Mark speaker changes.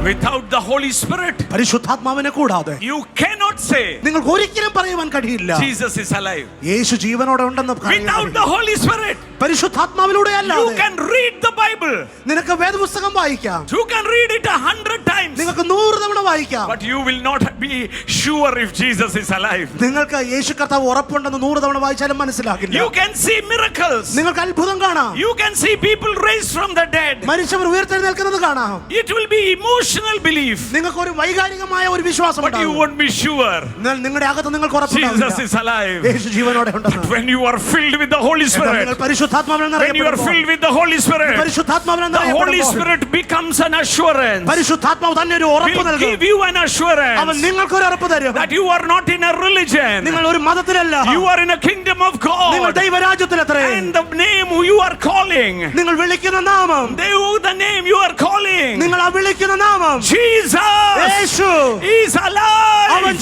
Speaker 1: Without the Holy Spirit,
Speaker 2: പരിശുദ്ധാത്മാവിനെ കൂടാതെ
Speaker 1: you cannot say
Speaker 2: നിങ്ങൾക്ക് ഒരിക്കലും പറയുവാൻ കഴിയില്ല
Speaker 1: Jesus is alive.
Speaker 2: യേശു ജീവനോടെ ഉണ്ടെന്ന്.
Speaker 1: Without the Holy Spirit,
Speaker 2: പരിശുദ്ധാത്മാവിലൂടെ
Speaker 1: you
Speaker 2: അല്ലാതെ
Speaker 1: can read the Bible.
Speaker 2: നിനക്ക് വേദപുസ്തകം വായിക്കാം.
Speaker 1: You can read it 100 times.
Speaker 2: നിങ്ങൾക്ക് 100 തവണ വായിക്കാം.
Speaker 1: But you will not be sure if Jesus is alive.
Speaker 2: നിങ്ങൾക്ക് യേശു കർത്താവ് ഉറപ്പുണ്ടെന്ന് 100 തവണ വായിച്ചാലും മനസ്സിലാകില്ല.
Speaker 1: You can see miracles.
Speaker 2: നിങ്ങൾക്ക് അത്ഭുതം കാണാം.
Speaker 1: You can see people raised from the dead.
Speaker 2: മരിച്ചവർ ഉയർത്തെഴുന്നേൽക്കുന്നത് കാണാം.
Speaker 1: It will be emotional belief.
Speaker 2: നിങ്ങൾക്ക് ഒരു വൈകാരികമായ ഒരു വിശ്വാസം
Speaker 1: But you won't be sure.
Speaker 2: എന്നാൽ നിങ്ങളുടെ അകത്ത് നിങ്ങൾക്ക് ഉറപ്പുണ്ടാവില്ല
Speaker 1: Jesus is alive.
Speaker 2: യേശു ജീവനോടെ ഉണ്ടെന്ന്.
Speaker 1: But when you are filled with the Holy Spirit,
Speaker 2: നിങ്ങൾ പരിശുദ്ധാത്മാവിനാൽ
Speaker 1: when you are
Speaker 2: നിറയപ്പെടുമ്പോൾ,
Speaker 1: filled with the Holy Spirit,
Speaker 2: പരിശുദ്ധാത്മാവിനാൽ
Speaker 1: the Holy
Speaker 2: നിറയപ്പെടുമ്പോൾ
Speaker 1: Spirit becomes an assurance.
Speaker 2: പരിശുദ്ധാത്മാവ് തന്നെ ഒരു ഉറപ്പ്
Speaker 1: Will
Speaker 2: നൽകും.
Speaker 1: give you an
Speaker 2: അവൻ
Speaker 1: assurance
Speaker 2: നിങ്ങൾക്ക് ഒരു ഉറപ്പ് തരും.
Speaker 1: that you are not in a religion.
Speaker 2: നിങ്ങൾ ഒരു മതത്തിലല്ല,
Speaker 1: You are in a kingdom of
Speaker 2: നിങ്ങൾ
Speaker 1: God.
Speaker 2: ദൈവരാജ്യത്തിലത്രേ.
Speaker 1: And the name you are calling,
Speaker 2: നിങ്ങൾ വിളിക്കുന്ന നാമം,
Speaker 1: the name you are calling,
Speaker 2: നിങ്ങൾ ആ വിളിക്കുന്ന നാമം
Speaker 1: Jesus
Speaker 2: യേശു
Speaker 1: is alive.
Speaker 2: അവൻ